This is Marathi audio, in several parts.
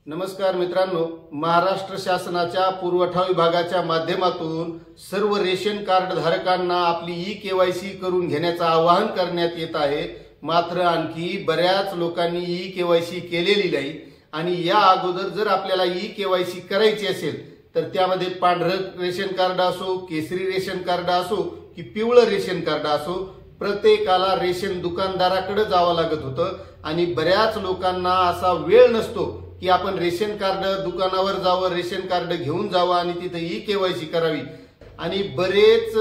नमस्कार मित्रांनो, महाराष्ट्र शासनाच्या पुरवठा विभागाच्या माध्यमातून सर्व रेशन कार्ड धारकांना आपली ई-केवायसी करून घेण्याचे आवाहन करण्यात येत आहे। मात्र आणखी बऱ्याच लोकांनी ई-केवायसी केलेली नाही आणि या अगोदर जर आपल्याला ई-केवायसी करायची असेल तर त्यामध्ये पांढरं रेशन कार्ड असो, केसरी रेशन कार्ड असो की पिवळं रेशन कार्ड असो, प्रत्येकाला रेशन दुकानदाराकडे जावं लागत होतं आणि बऱ्याच लोकांना असा वेळ नसतो की आपण रेशन कार्ड दुकानावर जावं, रेशन कार्ड घेऊन जावं आणि तिथे ई-केवायसी करावी। आणि बरेच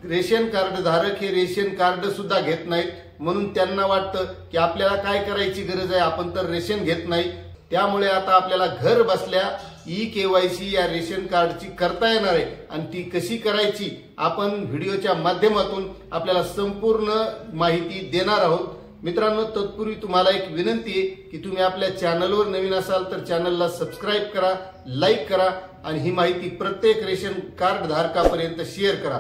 रेशन कार्ड धारक हे रेशन कार्ड सुद्धा घेत नाहीत, म्हणून त्यांना वाटतं की आपल्याला काय करायची गरज आहे, आपण तर रेशन घेत नाही। त्यामुळे आता आपल्याला घर बसल्या ई-केवायसी या रेशन कार्डची करता येणार आहे आणि ती कशी करायची आपण व्हिडिओच्या माध्यमातून आपल्याला संपूर्ण माहिती देणार आहोत। मित्रांनो, तत्पूर्वी तुम्हाला एक विनंती आहे की तुम्ही आपल्या चॅनलवर नवीन असाल तर चॅनलला सबस्क्राइब करा, लाईक करा आणि ही माहिती प्रत्येक रेशन कार्ड धारकापर्यंत शेअर करा।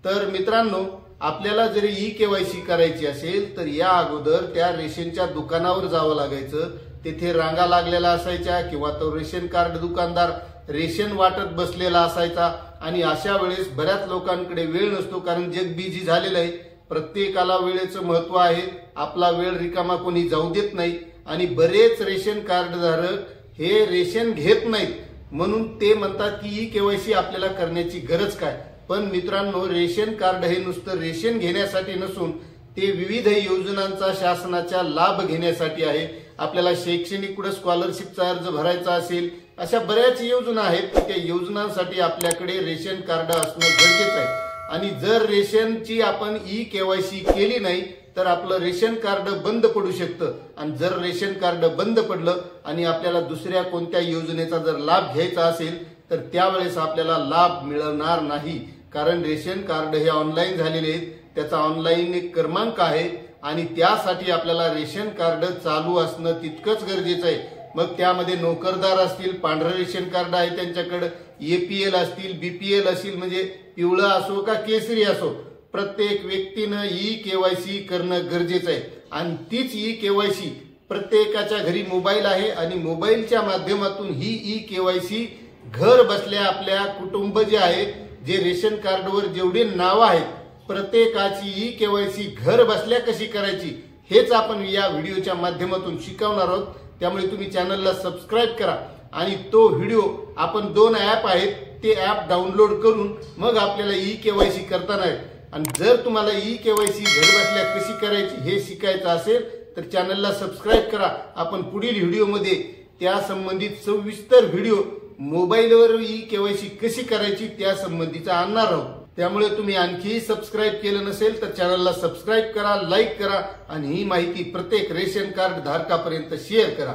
तर मित्रांनो, आपल्याला जर ई-केवायसी करायची असेल तर या अगोदर त्या रेशनच्या दुकानावर जावं लागायचं, तिथे रांगा लागलेला असायच्या किंवा तो रेशन कार्ड दुकानदार रेशन वाटत बसलेला असायचा आणि अशा वेळेस बऱ्याच लोकांकडे वेळ नसतो, कारण जग बिझी झालेलं आहे। प्रत्येकाला वेळेचं महत्व आहे, आपला वेळ रिकामा कोणी जाऊ देत नाही आणि बरेच रेशन कार्ड धारक हे रेशन घेत नाहीत, म्हणून ते म्हणतात की ई-केवायसी आपल्याला करण्याची गरज काय। पण मित्रांनो, रेशन कार्ड हे नुसतं रेशन घेण्यासाठी नसून ते विविध योजनांचा शासनाचा लाभ घेण्यासाठी आहे। आपल्याला शैक्षणिक कुठे स्कॉलरशिपचा अर्ज भरायचा असेल, अशा बऱ्याच योजना आहेत, त्या योजनांसाठी आपल्याकडे रेशन कार्ड असणं गरजेचं आहे। आणि जर रेशनची आपण ई-केवायसी केली नाही तर आपलं रेशन कार्ड बंद पडू शकतं आणि जर रेशन कार्ड बंद पडलं आणि आपल्याला दुसऱ्या कोणत्या योजनेचा जर लाभ घ्यायचा असेल तर त्यावेळेस आपल्याला लाभ मिळणार नाही, कारण रेशन कार्ड हे ऑनलाईन झालेले आहेत, त्याचा ऑनलाईन एक क्रमांक आहे आणि त्यासाठी आपल्याला रेशन कार्ड चालू असणं तितकंच गरजेचं आहे। मग त्यामध्ये नोकरदार असतील, पांढरं रेशन कार्ड आहे त्यांच्याकडे, एपीएल असतील, बीपीएल असतील, म्हणजे पिवळं असो का केसरी असो, प्रत्येक व्यक्तीनं ई-केवायसी करणं गरजेचं आहे। आणि तीच ई-केवायसी प्रत्येकाच्या घरी मोबाईल आहे आणि मोबाईलच्या माध्यमातून ही ई-केवायसी घर बसल्या आपल्या कुटुंब जे आहेत, जे रेशन कार्डवर जेवढे नावं आहेत, प्रत्येकाची ई-केवायसी घर बसल्या कशी करायची हेच आपण या व्हिडिओच्या माध्यमातून शिकवणार आहोत। त्यामुळे तुम्ही चॅनलला सबस्क्राइब करा आणि तो व्हिडिओ आपण 2 ॲप आहेत ते ॲप डाउनलोड करून मग आपल्याला ई-केवायसी करताना आहे। आणि जर तुम्हाला ई-केवायसी घर बसल्या कशी करायची हे शिकायचं असेल तर चॅनलला सबस्क्राइब करा। आपण पुढील व्हिडिओमध्ये त्या संबंधित सविस्तर व्हिडिओ मोबाईलवर ई-केवायसी कशी करायची त्या संबंधीचा आणणार आहोत। त्यामुळे तुम्ही आणखी सबस्क्राइब केलं नसेल तर चॅनलला सबस्क्राइब करा, लाईक करा आणि ही माहिती प्रत्येक रेशन कार्ड धारकापर्यंत शेअर करा।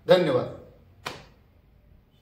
धन्यवाद।